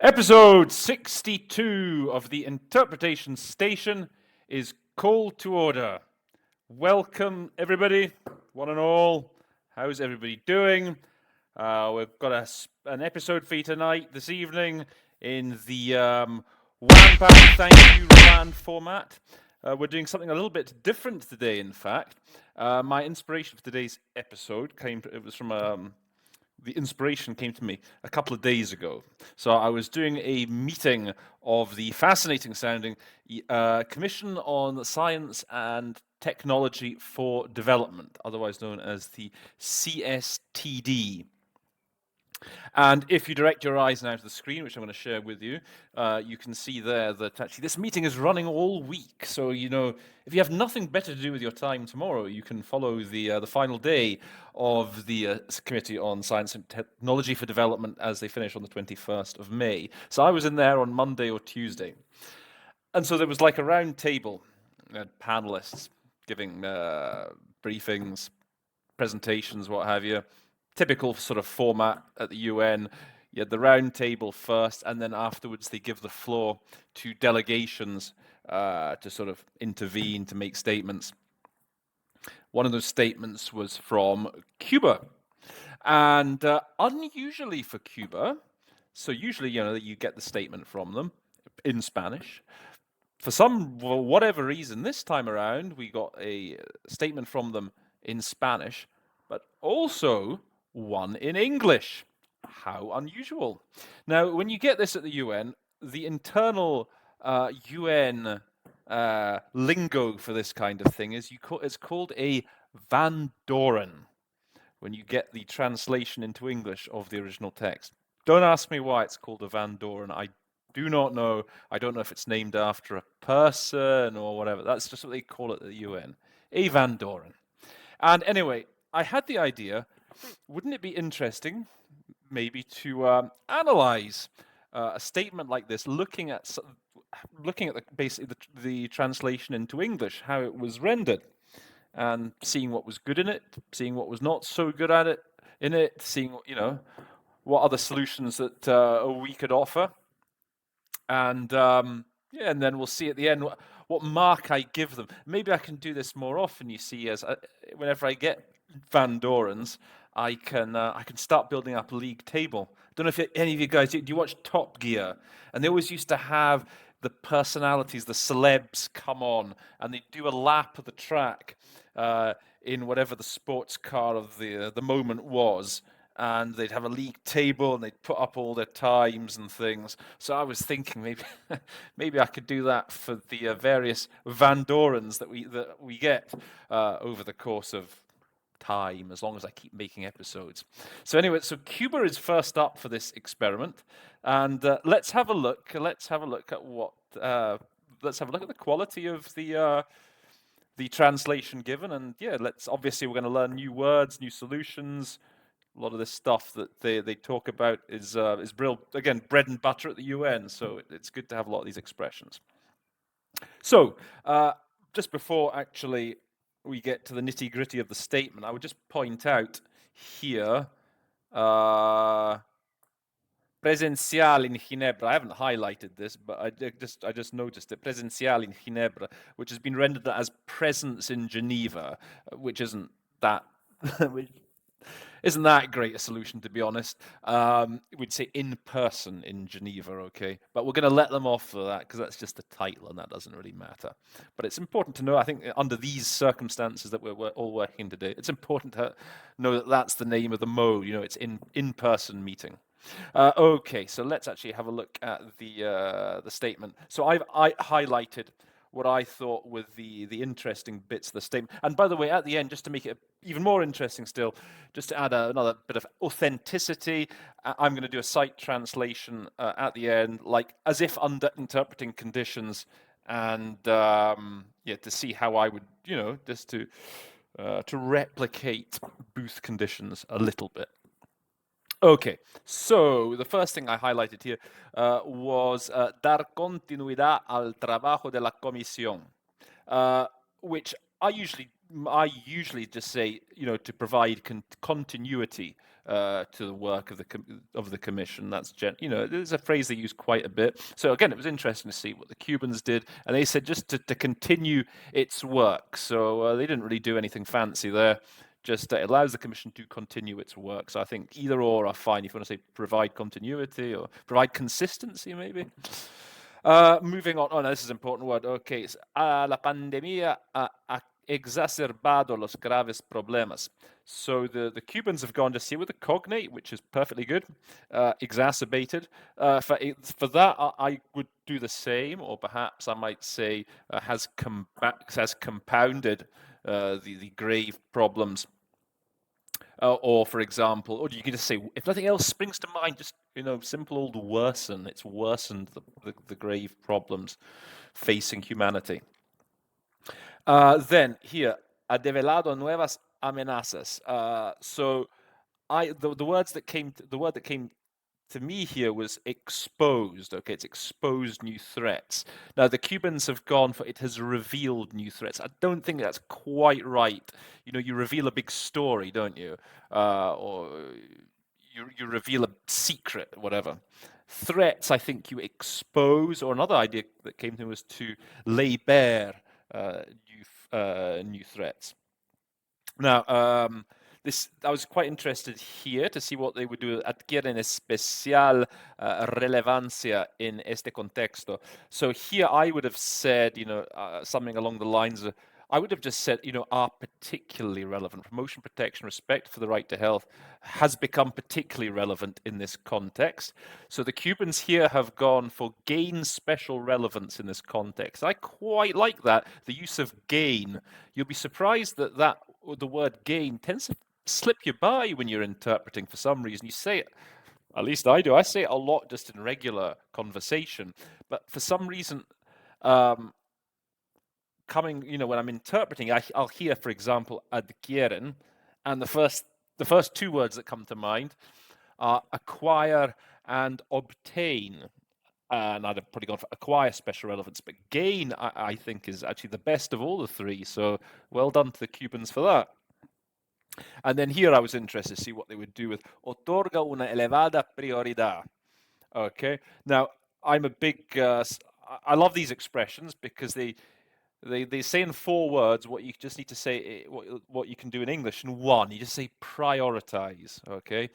Episode 62 of the Interpretation Station is Call to Order. Welcome, everybody, one and all. How's everybody doing? We've got an episode for you tonight, this evening, in the one-pound thank you, Roland format. We're doing something a little bit different today, in fact. My inspiration for today's episode the inspiration came to me a couple of days ago. So I was doing a meeting of the fascinating sounding Commission on Science and Technology for Development, otherwise known as the CSTD. And if you direct your eyes now to the screen, which I'm going to share with you, you can see there that actually this meeting is running all week. So, you know, if you have nothing better to do with your time tomorrow, you can follow the final day of the Committee on Science and Technology for Development as they finish on the 21st of May. So I was in there on Monday or Tuesday. And so there was like a round table, panelists giving briefings, presentations, what have you. Typical sort of format at the UN. You had the round table first, and then afterwards they give the floor to delegations to sort of intervene, to make statements. One of those statements was from Cuba. And unusually for Cuba, so usually, you know, you get the statement from them in Spanish. For whatever reason, this time around, we got a statement from them in Spanish, but also one in English. How unusual. Now, when you get this at the UN, the internal UN lingo for this kind of thing is it's called a Van Doren, when you get the translation into English of the original text. Don't ask me why it's called a Van Doren. I do not know. I don't know if it's named after a person or whatever. That's just what they call it at the UN. A Van Doren. And anyway, I had the idea, wouldn't it be interesting maybe to analyze a statement like this, looking at basically the translation into English, how it was rendered, and seeing what was good in it, seeing what was not so good at it in it, seeing, you know, what other solutions that we could offer. And yeah, and then we'll see at the end what mark I give them. Maybe I can do this more often. You see, as whenever I get Van Dorens, I can start building up a league table. I don't know if any of you guys do you watch Top Gear? And they always used to have the personalities, the celebs, come on, and they do a lap of the track in whatever the sports car of the moment was. And they'd have a league table, and they'd put up all their times and things. So I was thinking maybe I could do that for the various Van Dorens that we get over the course of time, as long as I keep making episodes. So anyway, so Cuba is first up for this experiment, and let's have a look. Let's have a look at the quality of the translation given, and yeah, obviously we're going to learn new words, new solutions. A lot of this stuff that they talk about is again bread and butter at the UN, so it's good to have a lot of these expressions. So just before actually we get to the nitty-gritty of the statement, I would just point out here presencial in Ginebra. I haven't highlighted this, but I just noticed it. Presencial in Ginebra, which has been rendered as presence in Geneva, which isn't that isn't that great a solution, to be honest. We'd say in person in Geneva, okay? But we're going to let them off for that because that's just the title and that doesn't really matter. But it's important to know, I think, under these circumstances that we're all working today, it's important to know that that's the name of the mode. You know, it's in-person meeting. Okay, so let's actually have a look at the statement. So I highlighted what I thought were the interesting bits of the statement. And by the way, at the end, just to make it even more interesting still, just to add another bit of authenticity, I'm going to do a sight translation at the end, like as if under interpreting conditions, and yeah, to see how I would, you know, just to replicate booth conditions a little bit. Okay, so the first thing I highlighted here was dar continuidad al trabajo de la comisión, which I usually just say, to provide continuity to the work of the commission. That's there's a phrase they use quite a bit. So again, it was interesting to see what the Cubans did, and they said just to continue its work. So they didn't really do anything fancy there. Just it allows the commission to continue its work. So I think either or are fine if you want to say provide continuity or provide consistency, maybe. Moving on. Oh, no, this is an important word. Okay. La pandemia ha exacerbado los graves problemas. So the Cubans have gone to see with the cognate, which is perfectly good. Exacerbated. For that, I would do the same, or perhaps I might say has compounded the grave problems. Or, for example, or you can just say, if nothing else springs to mind, just simple old worsen. It's worsened the grave problems facing humanity. Then here, ha develado nuevas amenazas. So the word that came to me here was exposed. Okay, it's exposed new threats. Now the Cubans have gone for it has revealed new threats. I don't think that's quite right. You reveal a big story, don't you? Or you reveal a secret, whatever. Threats, I think you expose, or another idea that came to me was to lay bare new threats. Now, I was quite interested here to see what they would do. Adquieren especial relevancia en este contexto. So here I would have said, something along the lines of, I would have just said, are particularly relevant. Promotion, protection, respect for the right to health has become particularly relevant in this context. So the Cubans here have gone for gain special relevance in this context. I quite like that, the use of gain. You'll be surprised that the word gain tends to slip you by when you're interpreting for some reason. You say it, at least I do. I say it a lot just in regular conversation, but for some reason, when I'm interpreting, I'll hear, for example, adquieren, and the first two words that come to mind are acquire and obtain. And I'd have probably gone for acquire special relevance, but gain, I think, is actually the best of all the three. So well done to the Cubans for that. And then here I was interested to see what they would do with otorga una elevada prioridad. Okay, now I'm a big, I love these expressions because they say in 4 words what you just need to say, what you can do in English in 1. You just say prioritize, okay?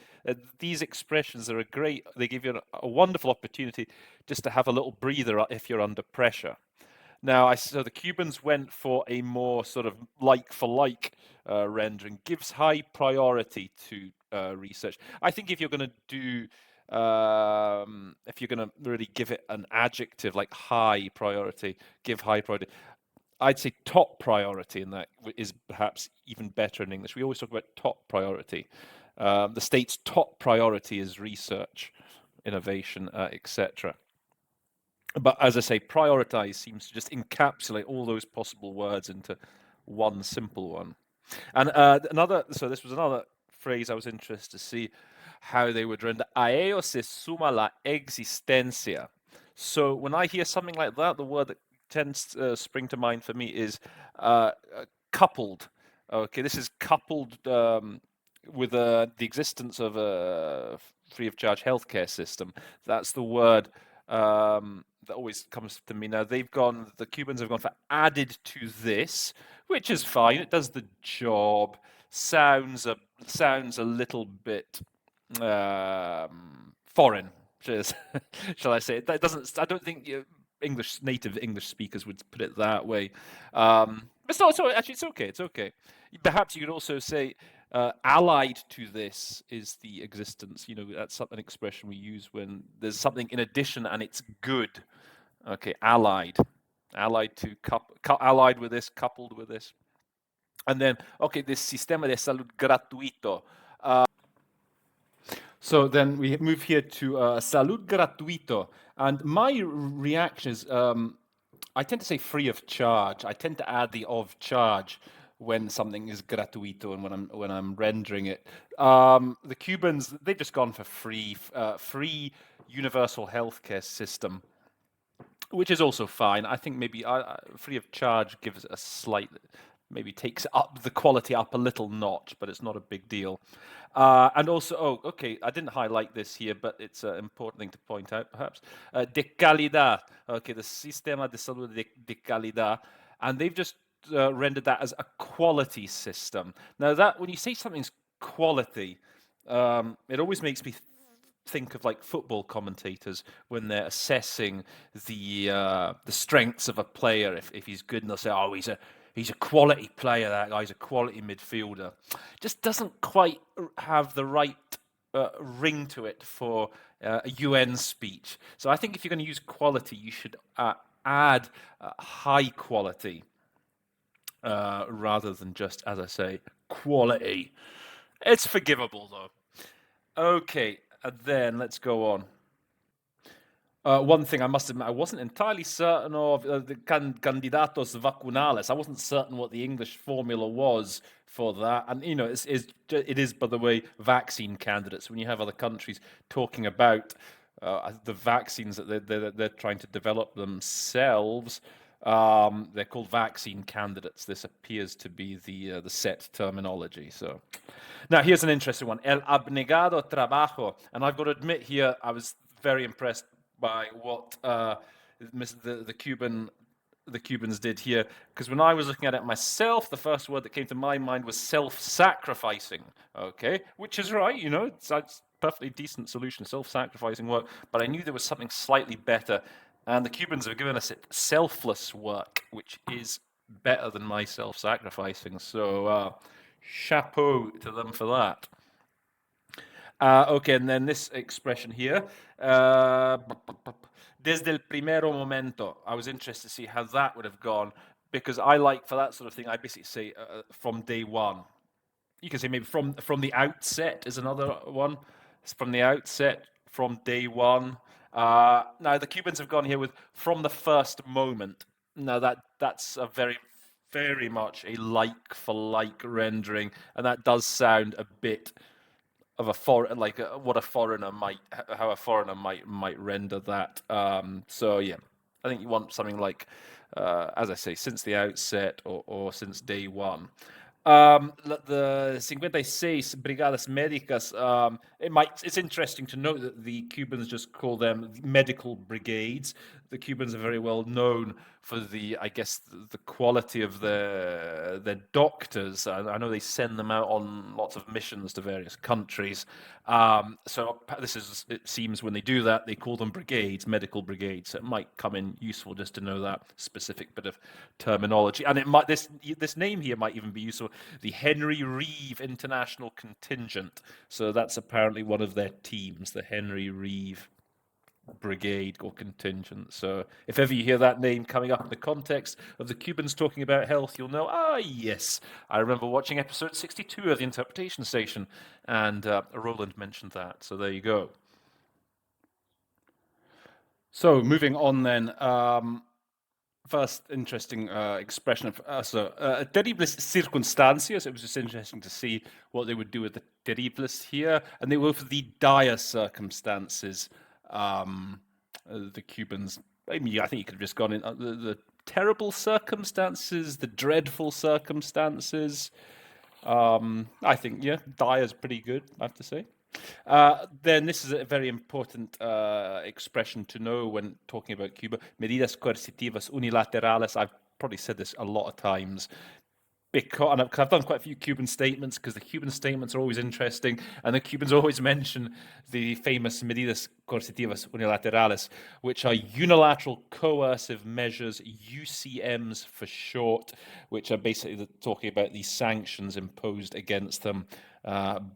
These expressions are they give you a wonderful opportunity just to have a little breather if you're under pressure. Now, so the Cubans went for a more sort of like-for-like rendering, gives high priority to research. I think if you're going to do, if you're going to really give it an adjective like high priority, give high priority, I'd say top priority, and that is perhaps even better in English. We always talk about top priority. The state's top priority is research, innovation, etc. But as I say, prioritize seems to just encapsulate all those possible words into one simple one. And so this was another phrase I was interested to see how they would render. A ello se suma la existencia. So when I hear something like that, the word that tends to spring to mind for me is coupled. Okay, this is coupled with the existence of a free of charge healthcare system. That's the word that always comes to me. Now the Cubans have gone for added to this, which is fine. It does the job. Sounds a little bit foreign, shall I say? That doesn't. I don't think native English speakers would put it that way. But it's not. So actually, it's okay. It's okay. Perhaps you could also say allied to this is the existence. That's an expression we use when there's something in addition and it's good. Okay, allied to allied with this, coupled with this. And then, okay, this sistema de salud gratuito. So then we move here to salud gratuito. And my reaction is, I tend to say free of charge. I tend to add the of charge when something is gratuito and when I'm rendering it. The Cubans, they've just gone for free universal healthcare system, which is also fine. I think maybe free of charge gives a slight maybe takes up the quality up a little notch, but it's not a big deal. And also, oh, okay, I didn't highlight this here, but it's an important thing to point out, perhaps. De calidad, okay, the Sistema de Salud de Calidad, and they've just rendered that as a quality system. Now, that when you say something's quality, it always makes me think of like football commentators when they're assessing the strengths of a player. If he's good, and they'll say, "Oh, he's a quality player. That guy's a quality midfielder." Just doesn't quite have the right ring to it for a UN speech. So I think if you're going to use quality, you should add high quality rather than just, as I say, quality. It's forgivable though. Okay, and then let's go on. One thing I must admit, I wasn't entirely certain of the candidatos vacunales. I wasn't certain what the English formula was for that. And, you know, it is, by the way, vaccine candidates. When you have other countries talking about the vaccines that they're trying to develop themselves, they're called vaccine candidates. This appears to be the set terminology. So, now here's an interesting one: el abnegado trabajo. And I've got to admit here, I was very impressed by what the Cubans did here, because when I was looking at it myself, the first word that came to my mind was self-sacrificing. Okay, which is right, you know, it's perfectly decent solution, self-sacrificing work. But I knew there was something slightly better, and the Cubans have given us it: selfless work, which is better than my self-sacrificing. So chapeau to them for that. Okay, and then this expression here, desde el primero momento. I was interested to see how that would have gone, because I like, for that sort of thing, I basically say from day one. You can say maybe from the outset is another one. It's from the outset, from day one. Now the Cubans have gone here with from the first moment. Now that's a very much a like for like rendering, and that does sound a bit of a foreign, like what a foreigner might, how a foreigner might render that. So yeah, I think you want something like, as I say, since the outset or since day one. The 56 Brigadas Médicas, it's interesting to note that the Cubans just call them medical brigades. The Cubans are very well known for I guess, the quality of their doctors. I know they send them out on lots of missions to various countries. So it seems when they do that, they call them brigades, medical brigades. So it might come in useful just to know that specific bit of terminology. And this name here might even be useful: the Henry Reeve International Contingent. So that's apparently one of their teams, the Henry Reeve Brigade or Contingent. So if ever you hear that name coming up in the context of the Cubans talking about health, you'll know, yes, I remember watching episode 62 of the Interpretation Station, and Roland mentioned that. So there you go. So moving on then. First interesting expression of terribles circunstancias. It was just interesting to see what they would do with the terribles here, and they were for the dire circumstances. The Cubans, I mean, I think you could have just gone in the terrible circumstances, the dreadful circumstances. I think, yeah, dire is pretty good, I have to say. Then this is a very important expression to know when talking about Cuba: medidas coercitivas unilaterales. I've probably said this a lot of times, because I've done quite a few Cuban statements, because the Cuban statements are always interesting, and the Cubans always mention the famous medidas coercitivas unilaterales, which are unilateral coercive measures, UCMs for short, which are basically talking about these sanctions imposed against them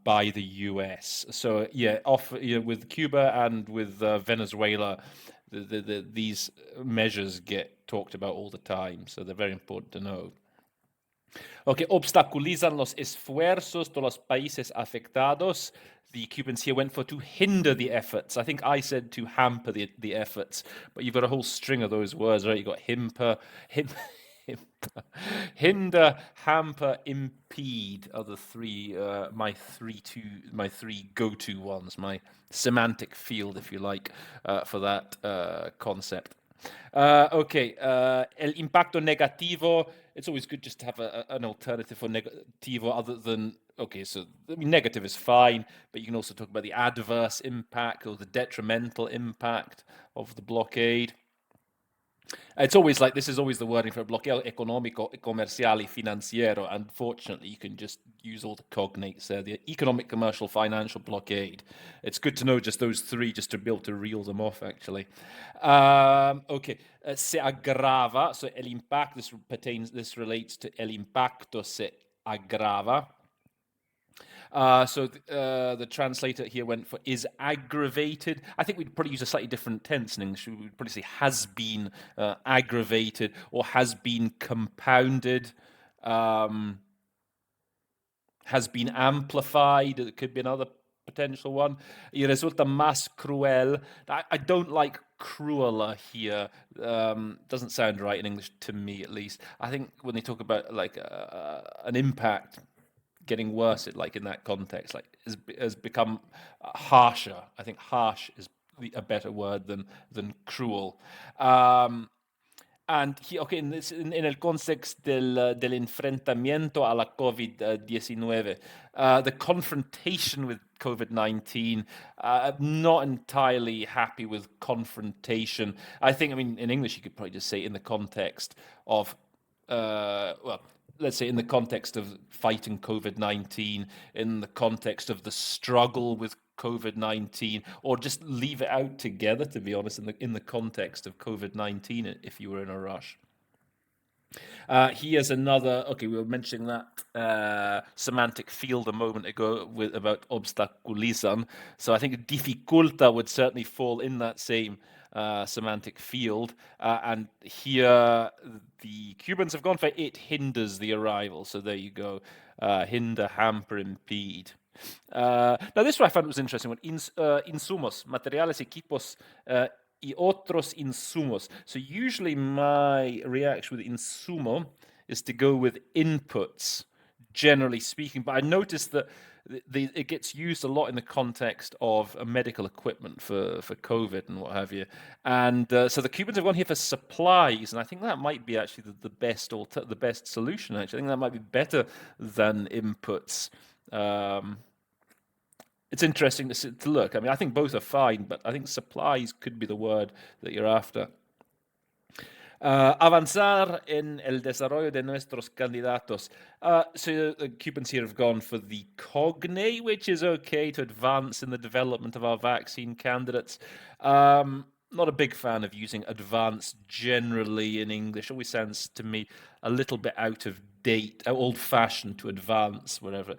by the US. So yeah, with Cuba and with Venezuela, these measures get talked about all the time, so they're very important to know. Okay, obstaculizan los esfuerzos de los países afectados. The Cubans here went for to hinder the efforts. I think I said to hamper the efforts, but you've got a whole string of those words, right? You've got hinder, hamper, impede are the three, my three go-to ones, my semantic field, if you like, for that concept. Okay, el impacto negativo. It's always good just to have an alternative for negativo other than, okay, so I mean, negative is fine, but you can also talk about the adverse impact or the detrimental impact of the blockade. It's always like, this is always the wording for bloqueo económico, comercial y financiero. Unfortunately, you can just use all the cognates there, the economic, commercial, financial blockade. It's good to know just those three, just to be able to reel them off, actually. Okay, se aggrava, so el impacto, this relates to el impacto se aggrava. So the translator here went for is aggravated. I think we'd probably use a slightly different tense in English. We'd probably say has been aggravated or has been compounded, has been amplified. It could be another potential one. Y resulta más cruel. I don't like crueler here. Doesn't sound right in English to me, at least. I think when they talk about like an impact getting worse, like in that context, like has become harsher. I think harsh is a better word than cruel. And okay, in el context del enfrentamiento a la COVID-19, the confrontation with COVID-19, I'm not entirely happy with confrontation. I mean, in English, you could probably just say in the context of, well, let's say in the context of fighting COVID-19, in the context of the struggle with COVID-19, or just leave it out together, to be honest, in the context of COVID-19, if you were in a rush. Here's another, okay, we were mentioning that semantic field a moment ago about obstaculizan. So I think dificulta would certainly fall in that same semantic field. And here the Cubans have gone for it hinders the arrival. So there you go. Hinder, hamper, impede. Now this one I found was interesting. Insumos, materiales, equipos, y otros insumos. So usually my reaction with insumo is to go with inputs, generally speaking. But I noticed that it gets used a lot in the context of medical equipment for COVID and what have you. And so the Cubans have gone here for supplies, and I think that might be actually the best solution. Actually, I think that might be better than inputs. It's interesting to look. I mean, I think both are fine, but I think supplies could be the word that you're after. Avanzar en el desarrollo de nuestros candidatos. So the Cubans here have gone for the cognate, which is okay, to advance in the development of our vaccine candidates. Not a big fan of using advance generally in English. Always sounds to me a little bit out of date, old-fashioned to advance, whatever.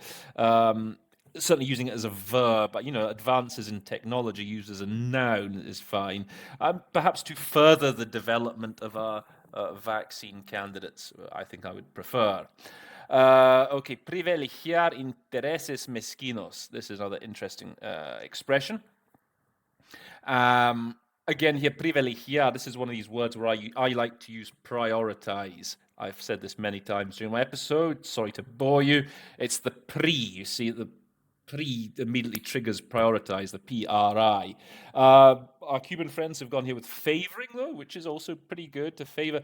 Certainly using it as a verb, but advances in technology used as a noun is fine. Perhaps to further the development of our vaccine candidates, I think I would prefer. Okay, privilegiar intereses mezquinos. This is another interesting expression. Again, here, privilegiar, this is one of these words where I like to use prioritize. I've said this many times during my episode. Sorry to bore you. It's the pre. You see, the pre immediately triggers prioritize, the PRI. Our Cuban friends have gone here with favoring, though, which is also pretty good, to favor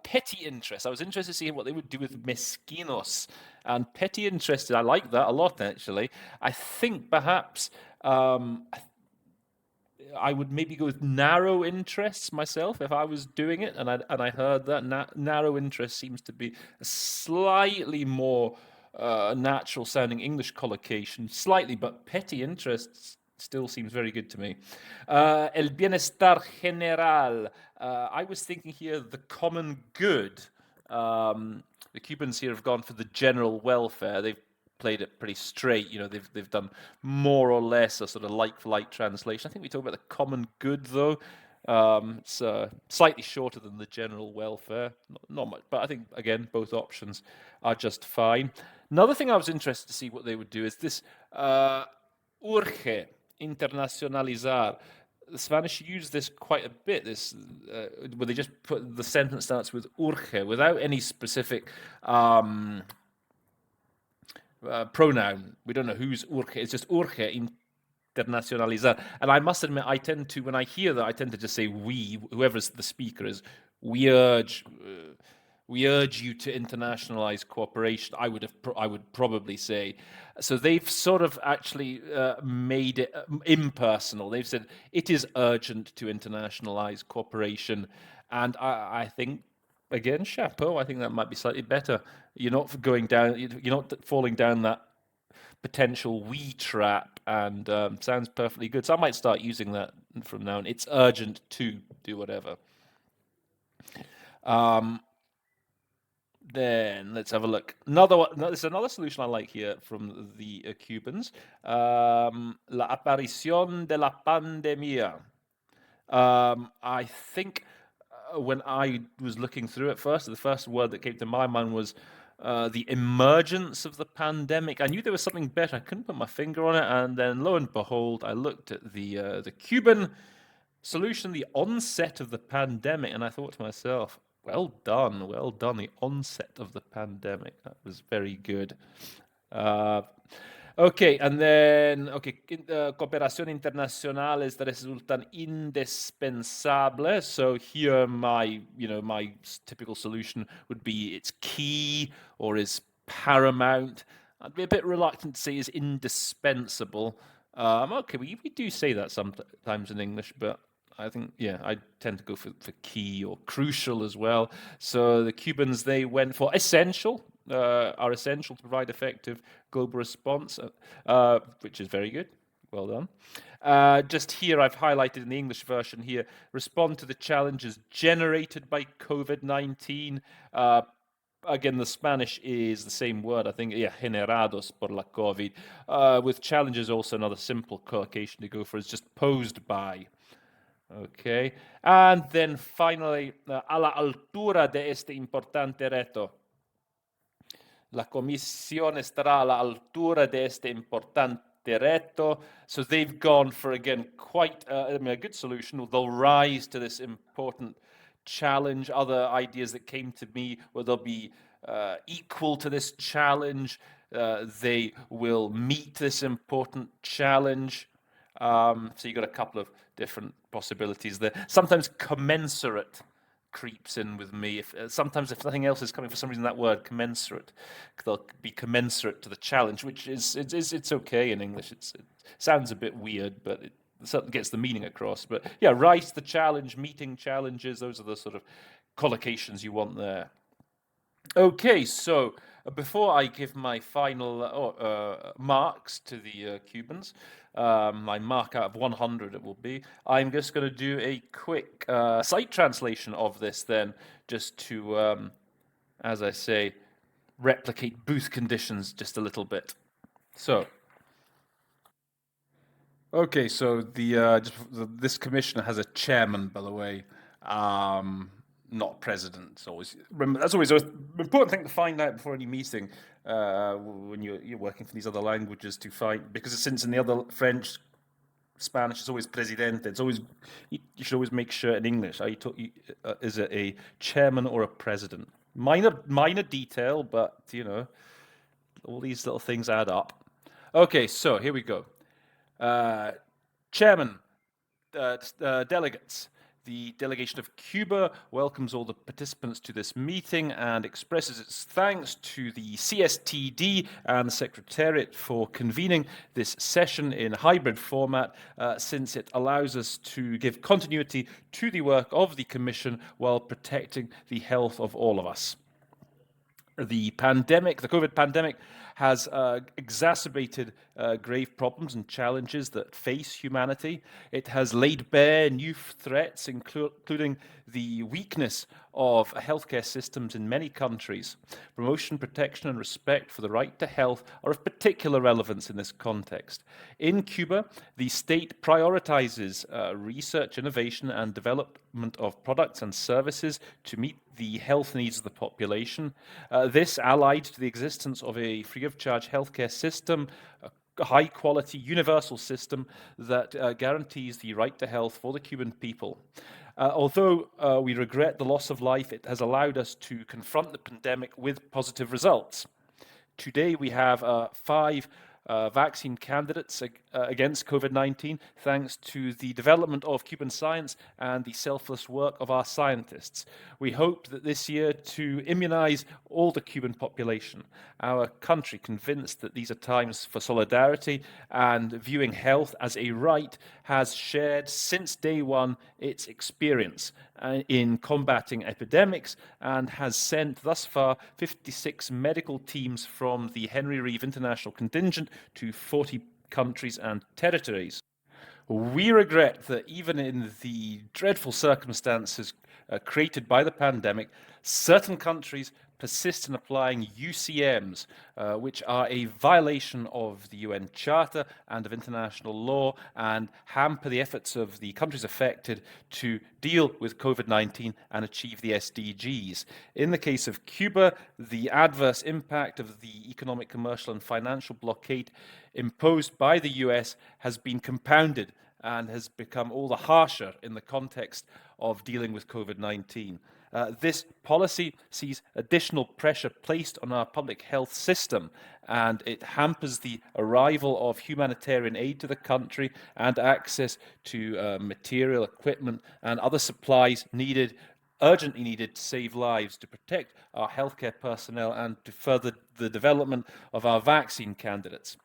petty interest. I was interested to see what they would do with mezquinos. And petty interest, I like that a lot, actually. I think perhaps I would maybe go with narrow interests myself if I was doing it, and I heard that narrow interest seems to be a slightly more natural sounding English collocation, slightly, but petty interests still seems very good to me. El bienestar general. I was thinking here the common good. The Cubans here have gone for the general welfare. They've played it pretty straight. They've done more or less a sort of like-for-like translation. I think we talk about the common good, though. It's slightly shorter than the general welfare. Not much, but I think, again, both options are just fine. Another thing I was interested to see what they would do is this urge, internacionalizar. The Spanish use this quite a bit, where they just put the sentence starts with urge without any specific pronoun. We don't know whose urge. It's just urge internacionalizar. And I must admit, I tend to, when I hear that, I tend to just say we, whoever the speaker is, we urge you to internationalize cooperation. I would probably say. So they've sort of actually made it impersonal. They've said it is urgent to internationalize cooperation, and I think, again, chapeau. I think that might be slightly better. You're not going down. You're not falling down that potential we trap, and sounds perfectly good. So I might start using that from now on. It's urgent to do whatever. Then let's have a look. Another one. There's another solution I like here from the Cubans. La aparición de la pandemia. I think when I was looking through it first, the first word that came to my mind was the emergence of the pandemic. I knew there was something better. I couldn't put my finger on it, and then lo and behold, I looked at the Cuban solution, the onset of the pandemic, and I thought to myself, well done, the onset of the pandemic. That was very good. Okay, and then, cooperación internacionales resultan indispensables. So here, my typical solution would be it's key or is paramount. I'd be a bit reluctant to say is indispensable. Okay, we do say that sometimes in English, but I think, yeah, I tend to go for key or crucial as well. So the Cubans, they went for essential, are essential to provide effective global response, which is very good. Well done. Just here, I've highlighted in the English version here, respond to the challenges generated by COVID-19. Again, the Spanish is the same word, I think, generados por la COVID. With challenges, also another simple collocation to go for is just posed by. Okay, and then finally, a la altura de este importante reto. La comisión estará a la altura de este importante reto. So they've gone for, again, quite a good solution. They'll rise to this important challenge. Other ideas that came to me were they'll be equal to this challenge. They will meet this important challenge. So you've got a couple of different possibilities there. Sometimes commensurate creeps in with me. Sometimes if nothing else is coming, for some reason that word commensurate, they'll be commensurate to the challenge, which it's okay in English. It sounds a bit weird, but it certainly gets the meaning across. But yeah, rise to the challenge, meeting challenges, those are the sort of collocations you want there. Okay, so before I give my final marks to the Cubans, my mark out of 100 it will be, I'm just going to do a quick site translation of this then, just to, as I say, replicate booth conditions just a little bit. So, okay, so this commission has a chairman, by the way. Not president. It's always that's always an important thing to find out before any meeting when you're working for these other languages, to find, because since in the other French, Spanish, it's always presidente. It's always, you should always make sure in English. Is it a chairman or a president? Minor detail, but all these little things add up. Okay, so here we go. Chairman, delegates. The delegation of Cuba welcomes all the participants to this meeting and expresses its thanks to the CSTD and the Secretariat for convening this session in hybrid format, since it allows us to give continuity to the work of the Commission while protecting the health of all of us. The COVID pandemic, has exacerbated grave problems and challenges that face humanity. It has laid bare new threats, including the weakness of healthcare systems in many countries. Promotion, protection, and respect for the right to health are of particular relevance in this context. In Cuba, the state prioritizes research, innovation, and development of products and services to meet the health needs of the population. This, allied to the existence of a free-of-charge healthcare system, a high-quality, universal system that guarantees the right to health for the Cuban people. Although we regret the loss of life, it has allowed us to confront the pandemic with positive results. Today, we have 5 vaccine candidates against COVID-19 thanks to the development of Cuban science and the selfless work of our scientists. We hope that this year to immunize all the Cuban population. Our country, convinced that these are times for solidarity and viewing health as a right, has shared since day one its experience in combating epidemics and has sent thus far 56 medical teams from the Henry Reeve International Contingent to 40 countries and territories. We regret that even in the dreadful circumstances created by the pandemic, certain countries persist in applying UCMs, which are a violation of the UN Charter and of international law, and hamper the efforts of the countries affected to deal with COVID-19 and achieve the SDGs. In the case of Cuba, the adverse impact of the economic, commercial, and financial blockade imposed by the US has been compounded and has become all the harsher in the context of dealing with COVID-19. This policy sees additional pressure placed on our public health system, and it hampers the arrival of humanitarian aid to the country and access to material, equipment, and other supplies urgently needed to save lives, to protect our healthcare personnel, and to further the development of our vaccine candidates.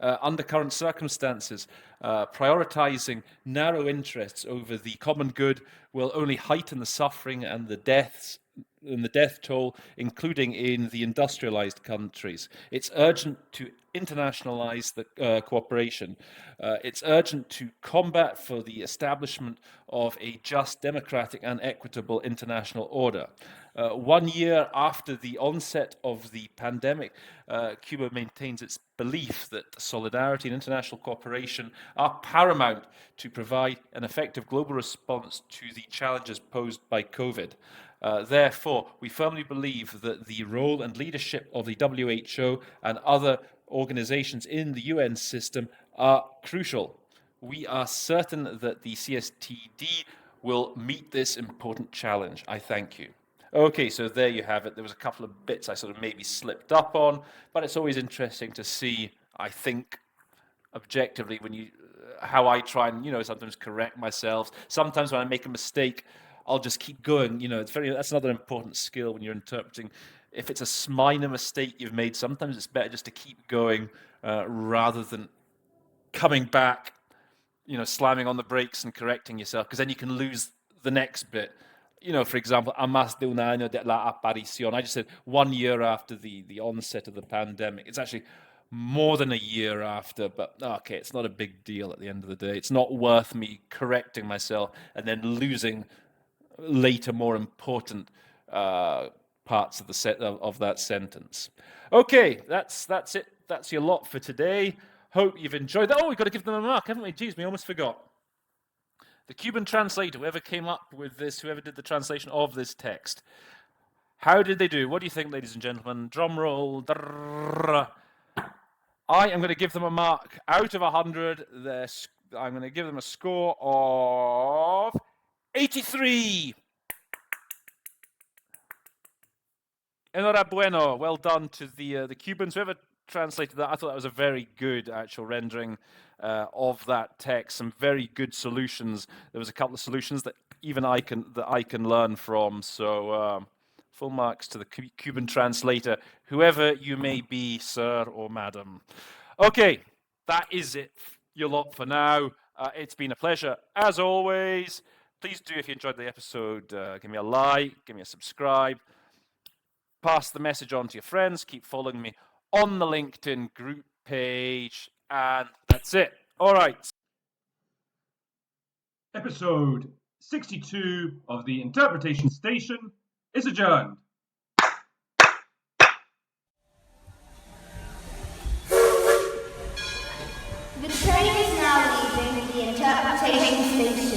Under current circumstances, prioritizing narrow interests over the common good will only heighten the suffering and the death toll, including in the industrialized countries. It's urgent to internationalize the cooperation. It's urgent to combat for the establishment of a just, democratic, and equitable international order. 1 year after the onset of the pandemic, Cuba maintains its belief that solidarity and international cooperation are paramount to provide an effective global response to the challenges posed by COVID. Therefore, we firmly believe that the role and leadership of the WHO and other organizations in the UN system are crucial. We are certain that the CSTD will meet this important challenge. I thank you. Okay, so there you have it. There was a couple of bits I sort of maybe slipped up on, but it's always interesting to see, I think, objectively, how I try and, sometimes correct myself. Sometimes when I make a mistake, I'll just keep going. That's another important skill when you're interpreting. If it's a minor mistake you've made, sometimes it's better just to keep going rather than coming back, slamming on the brakes and correcting yourself, because then you can lose the next bit. For example, a más de un año de la aparición. I just said 1 year after the onset of the pandemic. It's actually more than a year after, but okay, it's not a big deal at the end of the day. It's not worth me correcting myself and then losing later more important parts of that sentence. Okay, that's it. That's your lot for today. Hope you've enjoyed that. Oh, we've got to give them a mark, haven't we? Jeez, we almost forgot. The Cuban translator, whoever came up with this, whoever did the translation of this text, how did they do? What do you think, ladies and gentlemen? Drum roll. I am going to give them a mark out of 100. I'm going to give them a score of 83. Enhorabuena. Well done to the Cubans. Whoever translated that, I thought that was a very good actual rendering of that text. Some very good solutions. There was a couple of solutions that even I can learn from. So full marks to the Cuban translator, whoever you may be, sir or madam. Okay, that is it, your lot for now. It's been a pleasure as always. Please do, if you enjoyed the episode, give me a like, give me a subscribe. Pass the message on to your friends. Keep following me on the LinkedIn group page. And that's it. All right. Episode 62 of the Interpretation Station is adjourned. The train is now leaving the Interpretation Station.